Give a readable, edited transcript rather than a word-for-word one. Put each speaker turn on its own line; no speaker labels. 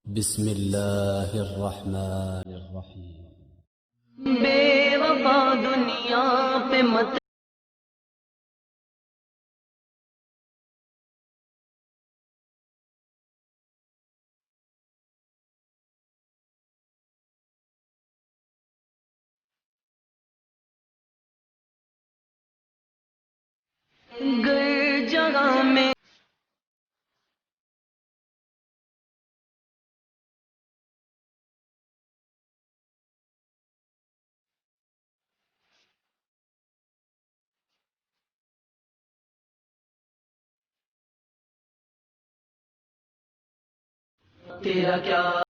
बिस्मिल्लाहिर्रहमानिर्रहीम। बेवफा दुनिया पे मत गर जगह में तेरा क्या